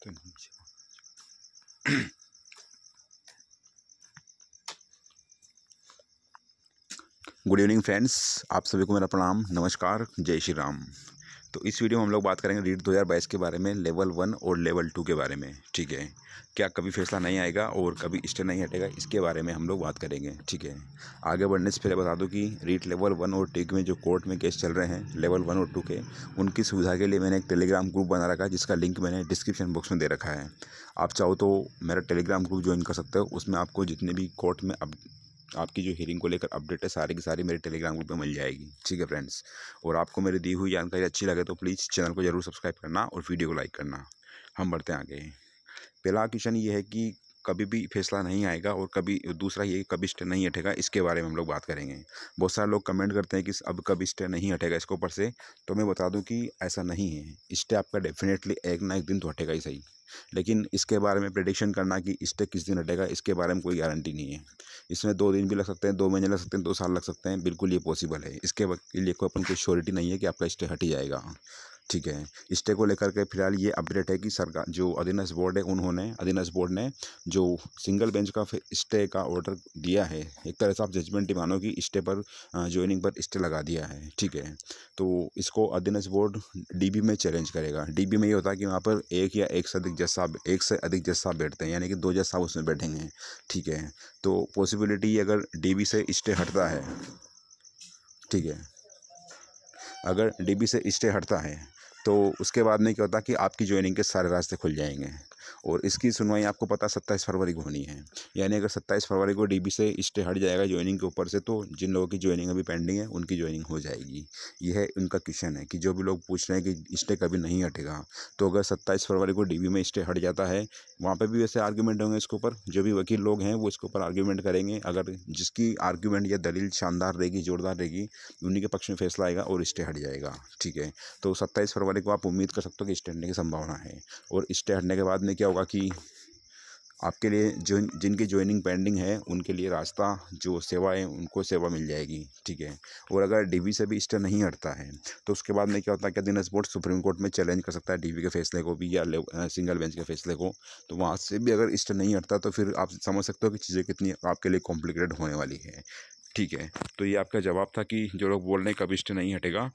तो good evening friends, आप सभी को मेरा प्रणाम, नमस्कार, जय श्री राम। तो इस वीडियो में हम लोग बात करेंगे रीट 2022 के बारे में, लेवल 1 और लेवल 2 के बारे में। ठीक है, क्या कभी फैसला नहीं आएगा और कभी स्टे नहीं हटेगा, इसके बारे में हम लोग बात करेंगे। ठीक है, आगे बढ़ने से पहले बता दूं कि रीट लेवल 1 और 2 में जो कोर्ट में केस चल रहे हैं लेवल 1 और 2 के, उनकी सुविधा के लिए मैंने एक टेलीग्राम ग्रुप बना रखा है, जिसका लिंक मैंने डिस्क्रिप्शन बॉक्स में दे रखा है। आप चाहो तो मेरा टेलीग्राम ग्रुप ज्वाइन कर सकते हो। उसमें आपको जितने भी कोर्ट में आपकी जो हियरिंग को लेकर अपडेट है, सारी की सारी मेरे टेलीग्राम ग्रुप में मिल जाएगी। ठीक है फ्रेंड्स, और आपको मेरी दी हुई जानकारी अच्छी लगे तो प्लीज़ चैनल को जरूर सब्सक्राइब करना और वीडियो को लाइक करना। हम बढ़ते हैं आगे। पहला क्वेश्चन ये है कि कभी भी फैसला नहीं आएगा और कभी, दूसरा ये कभी स्टे नहीं हटेगा, इसके बारे में हम लोग बात करेंगे। बहुत सारे लोग कमेंट करते हैं कि अब कभी स्टे नहीं हटेगा इसके ऊपर से, तो मैं बता दूं कि ऐसा नहीं है। स्टे आपका डेफिनेटली एक ना एक दिन तो हटेगा ही सही, लेकिन इसके बारे में प्रेडिक्शन करना कि स्टे किस दिन हटेगा, इसके बारे में कोई गारंटी नहीं है। इसमें 2 दिन भी लग सकते हैं, 2 महीने लग सकते हैं, 2 साल लग सकते हैं, बिल्कुल ये पॉसिबल है। इसके लिए कोई अपन कोई श्योरिटी नहीं है कि आपका स्टे हट ही जाएगा। ठीक है, स्टे को लेकर के फिलहाल ये अपडेट है कि सरकार जो अधीनस्थ बोर्ड है, उन्होंने अधीनस्थ बोर्ड ने जो सिंगल बेंच का स्टे का ऑर्डर दिया है, एक तरह से आप जजमेंट ही मानो कि स्टे पर, ज्वाइनिंग पर स्टे लगा दिया है। ठीक है, तो इसको अधीनस्थ बोर्ड डीबी में चैलेंज करेगा। डीबी में ये होता है कि वहाँ पर एक से अधिक जज साहब बैठते हैं, यानी कि 2 जज साहब उसमें बैठेंगे। ठीक है, तो पॉसिबिलिटी अगर डीबी से स्टे हटता है, ठीक है, अगर डीबी से स्टे हटता है तो उसके बाद में क्या होता है कि आपकी ज्वाइनिंग के सारे रास्ते खुल जाएंगे। और इसकी सुनवाई आपको पता 27 फरवरी को होनी है। यानी अगर 27 फरवरी को डीबी से स्टे हट जाएगा ज्वाइनिंग के ऊपर से, तो जिन लोगों की ज्वाइनिंग अभी पेंडिंग है उनकी ज्वाइनिंग हो जाएगी। यह उनका क्वेश्चन है कि जो भी लोग पूछ रहे हैं कि स्टे कभी नहीं हटेगा, तो अगर 27 फरवरी को डीबी में स्टे हट जाता है, वहाँ पर भी वैसे आर्ग्यूमेंट होंगे इसके ऊपर। जो भी वकील लोग हैं वो इसके ऊपर आर्ग्यूमेंट करेंगे। अगर जिसकी आर्ग्यूमेंट या दलील शानदार रहेगी, जोरदार रहेगी, उन्हीं के पक्ष में फैसला आएगा और स्टे हट जाएगा। ठीक है, तो 27 फरवरी को आप उम्मीद कर सकते हो कि स्टे हटने की संभावना है। और स्टे हटने के बाद में क्या होगा कि आपके लिए जो जिनकी ज्वाइनिंग पेंडिंग है उनके लिए रास्ता, जो सेवा है उनको सेवा मिल जाएगी। ठीक है, और अगर डीबी से भी स्टे नहीं हटता है तो उसके बाद में क्या होता है कि अधीनस्थ बोर्ड सुप्रीम कोर्ट में चैलेंज कर सकता है डीबी के फैसले को भी, या सिंगल बेंच के फैसले को। तो वहाँ से भी अगर स्टे नहीं हटता तो फिर आप समझ सकते हो कि चीज़ें कितनी आपके लिए कॉम्प्लिकेटेड होने वाली है। ठीक है, तो ये आपका जवाब था कि जो लोग बोल रहे हैं कभी स्टे नहीं हटेगा,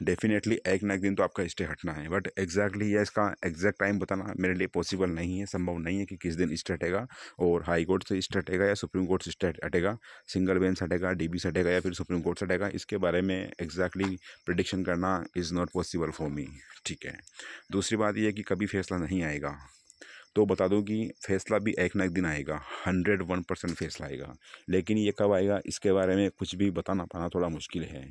डेफिनेटली एक ना एक दिन तो आपका स्टे हटना है। बट एग्जैक्टली ये इसका एग्जैक्ट टाइम बताना मेरे लिए पॉसिबल नहीं है, संभव नहीं है कि किस दिन स्टे हटेगा, और हाई कोर्ट से स्टे हटेगा या सुप्रीम कोर्ट से स्टे हटेगा, सिंगल बेंच हटेगा, डीबी से हटेगा या फिर सुप्रीम कोर्ट से हटेगा। इसके बारे में एग्जैक्टली प्रिडिक्शन करना is not possible for me. ठीक है, दूसरी बात यह है कि कभी फैसला नहीं आएगा, तो बता दूं कि फैसला भी एक ना एक दिन आएगा, 101% फैसला आएगा। लेकिन ये कब आएगा इसके बारे में कुछ भी बताना पाना थोड़ा मुश्किल है।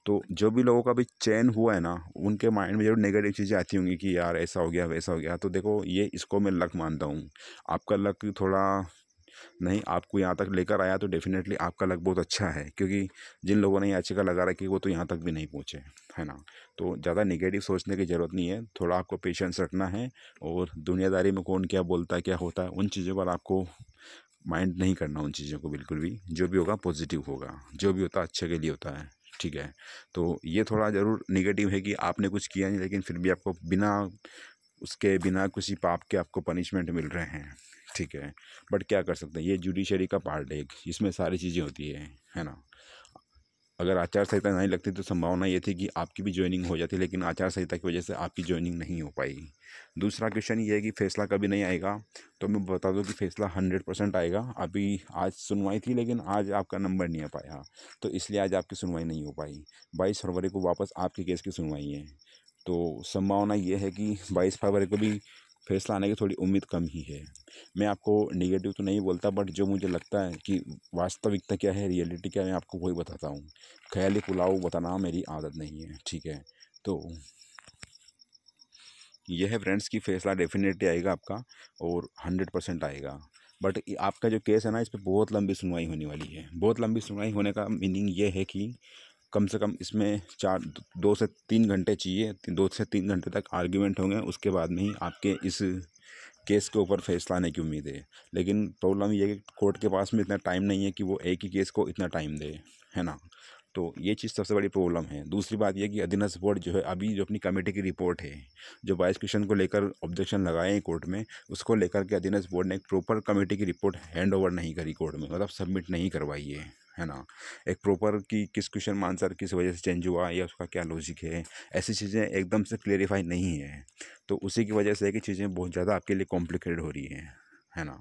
तो जो भी लोगों का भी चयन हुआ है ना, उनके माइंड में जरूर नेगेटिव चीज़ें आती होंगी कि यार ऐसा हो गया वैसा हो गया। तो देखो, ये इसको मैं लक मानता हूँ। आपका लक थोड़ा नहीं, आपको यहाँ तक लेकर आया तो डेफिनेटली आपका लक बहुत अच्छा है, क्योंकि जिन लोगों ने याचिका लगा रखी वो तो यहाँ तक भी नहीं पहुँचे, है ना। तो ज़्यादा नेगेटिव सोचने की ज़रूरत नहीं है, थोड़ा आपको पेशेंस रखना है। और दुनियादारी में कौन क्या बोलता है, क्या होता है, उन चीज़ों पर आपको माइंड नहीं करना। उन चीज़ों को बिल्कुल भी, जो भी होगा पॉजिटिव होगा, जो भी होता है अच्छे के लिए होता है। ठीक है, तो ये थोड़ा ज़रूर निगेटिव है कि आपने कुछ किया नहीं, लेकिन फिर भी आपको बिना किसी पाप के आपको पनिशमेंट मिल रहे हैं। ठीक है, बट क्या कर सकते हैं, ये जुडिशरी का पार्ट है, इसमें सारी चीज़ें होती है ना। अगर आचार संहिता नहीं लगती तो संभावना ये थी कि आपकी भी ज्वाइनिंग हो जाती, लेकिन आचार संहिता की वजह से आपकी ज्वाइनिंग नहीं हो पाई। दूसरा क्वेश्चन ये है कि फैसला कभी नहीं आएगा, तो मैं बता दूं कि फैसला 100% आएगा। अभी आज सुनवाई थी, लेकिन आज आपका नंबर नहीं आ पाया, तो इसलिए आज आपकी सुनवाई नहीं हो पाई। 22 फरवरी को वापस आपके केस की सुनवाई है, तो संभावना ये है कि 22 फरवरी को भी फैसला आने की थोड़ी उम्मीद कम ही है। मैं आपको नेगेटिव तो नहीं बोलता, बट जो मुझे लगता है कि वास्तविकता क्या है, रियलिटी क्या है, मैं आपको वही बताता हूँ। ख्याली पुलाव बताना मेरी आदत नहीं है। ठीक है, तो यह है फ्रेंड्स की फैसला डेफिनेटली आएगा आपका, और 100% आएगा। बट आपका जो केस है ना, इस पर बहुत लंबी सुनवाई होने वाली है। बहुत लंबी सुनवाई होने का मीनिंग ये है कि कम से कम इसमें 2 से 3 घंटे चाहिए, 2 से 3 घंटे तक आर्ग्यूमेंट होंगे। उसके बाद में ही आपके इस केस के ऊपर फैसला आने की उम्मीद है। लेकिन प्रॉब्लम ये है कि कोर्ट के पास में इतना टाइम नहीं है कि वो एक ही केस को इतना टाइम दे, है ना। तो ये चीज़ सबसे बड़ी प्रॉब्लम है। दूसरी बात ये कि अधीनस्थ बोर्ड जो है अभी जो अपनी कमेटी की रिपोर्ट है, जो 22 क्वेश्चन को लेकर ऑब्जेक्शन लगाए हैं कोर्ट में, उसको लेकर के अधीनस्थ बोर्ड ने एक प्रॉपर कमेटी की रिपोर्ट हैंड ओवर नहीं करी कोर्ट में, मतलब सबमिट नहीं करवाई है ना। एक प्रॉपर कि किस क्वेश्चन में आंसर किस वजह से चेंज हुआ या उसका क्या लॉजिक है, ऐसी चीज़ें एकदम से क्लेरिफाई नहीं है। तो उसी की वजह से है कि चीज़ें बहुत ज़्यादा आपके लिए कॉम्प्लिकेटेड हो रही हैं, है ना।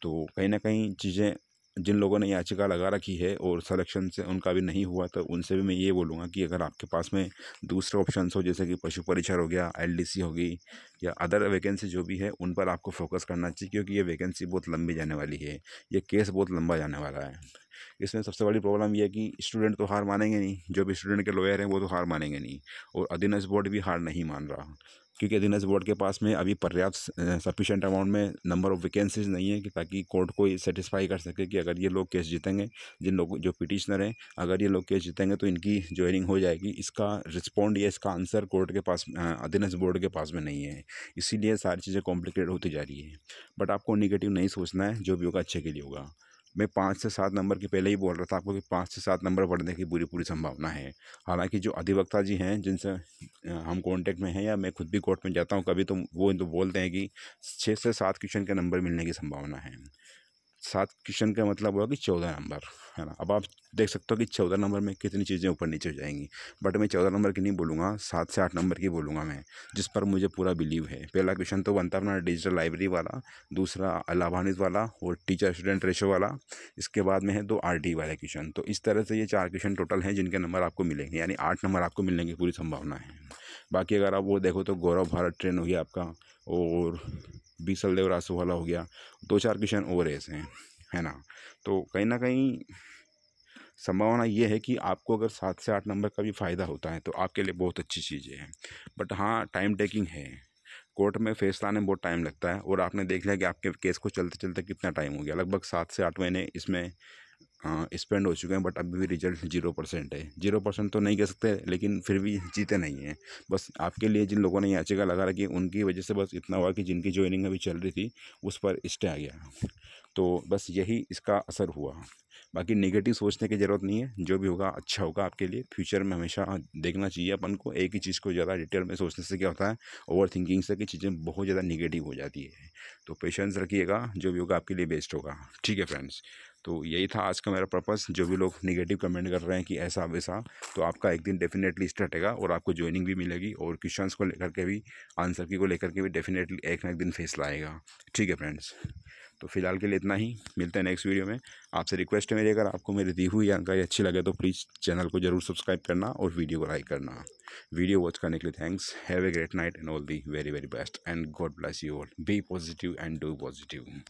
तो कहीं ना कहीं चीज़ें जिन लोगों ने याचिका लगा रखी है और सिलेक्शन से उनका भी नहीं हुआ, तो उनसे भी मैं ये बोलूँगा कि अगर आपके पास में दूसरे ऑप्शंस हो, जैसे कि पशु परिचर हो गया, एलडीसी होगी या अदर वैकेंसी जो भी है, उन पर आपको फोकस करना चाहिए, क्योंकि ये वैकेंसी बहुत लंबी जाने वाली है, ये केस बहुत लंबा जाने वाला है। इसमें सबसे बड़ी प्रॉब्लम ये है कि स्टूडेंट तो हार मानेंगे नहीं, जो भी स्टूडेंट के लॉयर हैं वो तो हार मानेंगे नहीं, और अधीनस्थ बोर्ड भी हार नहीं मान रहा, क्योंकि अधीनस्थ बोर्ड के पास में अभी पर्याप्त सफिशेंट अमाउंट में नंबर ऑफ वैकेंसीज नहीं है कि ताकि कोर्ट को ये सेटिस्फाई कर सके कि अगर ये लोग केस जीतेंगे, जिन लोग जो पिटिशनर हैं, अगर ये लोग केस जीतेंगे तो इनकी ज्वाइनिंग हो जाएगी। इसका रिस्पॉन्ड या इसका आंसर कोर्ट के पास, अधीनस्थ बोर्ड के पास में नहीं है, इसीलिए सारी चीज़ें कॉम्प्लिकेटेड होती जा रही है। बट आपको निगेटिव नहीं सोचना है, जो भी होगा अच्छे के लिए होगा। मैं 5 से 7 नंबर के पहले ही बोल रहा था आपको कि 5 से 7 नंबर बढ़ने की पूरी संभावना है। हालांकि जो अधिवक्ता जी हैं जिनसे हम कांटेक्ट में हैं, या मैं खुद भी कोर्ट में जाता हूं कभी, तो वो तो बोलते हैं कि 6 से 7 क्वेश्चन के नंबर मिलने की संभावना है। 7 क्वेश्चन का मतलब हुआ कि 14 नंबर, है ना। अब आप देख सकते हो कि 14 नंबर में कितनी चीज़ें ऊपर नीचे हो जाएंगी। बट मैं 14 नंबर की नहीं बोलूँगा, 7 से 8 नंबर की बोलूँगा मैं, जिस पर मुझे पूरा बिलीव है। पहला क्वेश्चन तो बनता है अपना डिजिटल लाइब्रेरी वाला, दूसरा लाभान्वित वाला और टीचर स्टूडेंट रेशो वाला, इसके बाद में है 2 आरटी वाले क्वेश्चन। तो इस तरह से ये 4 क्वेश्चन टोटल हैं जिनके नंबर आपको मिलेंगे, यानी 8 नंबर आपको मिलने की पूरी संभावना है। बाकी अगर आप वो देखो तो गौरव भारत ट्रेन हो गया आपका, और बीसल देव रासो वाला हो गया, 2-4 क्वेश्चन और ऐसे हैं, है ना। तो कहीं ना कहीं संभावना ये है कि आपको अगर 7 से 8 नंबर का भी फ़ायदा होता है तो आपके लिए बहुत अच्छी चीज़ें हैं। बट हाँ, टाइम टेकिंग है, कोर्ट में फैसला आने में बहुत टाइम लगता है, और आपने देख लिया कि आपके केस को चलते चलते कितना टाइम हो गया, लगभग 7 से 8 महीने इसमें स्पेंड हो चुके हैं। बट अभी भी रिजल्ट 0% है। 0% तो नहीं कह सकते, लेकिन फिर भी जीते नहीं हैं। बस आपके लिए जिन लोगों ने याचिका लगा रखी उनकी वजह से बस इतना हुआ कि जिनकी ज्वाइनिंग अभी चल रही थी उस पर स्टे आ गया, तो बस यही इसका असर हुआ। बाकी नेगेटिव सोचने की ज़रूरत नहीं है, जो भी होगा अच्छा होगा आपके लिए। फ्यूचर में हमेशा देखना चाहिए अपन को, एक ही चीज़ को ज़्यादा डिटेल में सोचने से क्या होता है, ओवर थिंकिंग से कि चीज़ें बहुत ज़्यादा नेगेटिव हो जाती है। तो पेशेंस रखिएगा, जो भी होगा आपके लिए बेस्ट होगा। ठीक है फ्रेंड्स, तो यही था आज का मेरा पर्पस। जो भी लोग नेगेटिव कमेंट कर रहे हैं कि ऐसा वैसा, तो आपका एक दिन डेफिनेटली स्टार्ट होगा और आपको ज्वाइनिंग भी मिलेगी, और क्वेश्चंस को लेकर के भी, आंसर की को लेकर के भी डेफिनेटली एक ना एक दिन फैसला आएगा। ठीक है फ्रेंड्स, तो फिलहाल के लिए इतना ही, मिलते हैं नेक्स्ट वीडियो में। आपसे रिक्वेस्ट है मेरी, अगर आपको मेरी दी हुई जानकारी अच्छी लगे तो प्लीज़ चैनल को जरूर सब्सक्राइब करना और वीडियो को लाइक करना। वीडियो वॉच करने के लिए thanks. Have a great night and all the very very best, and God bless you all. Be positive and do positive.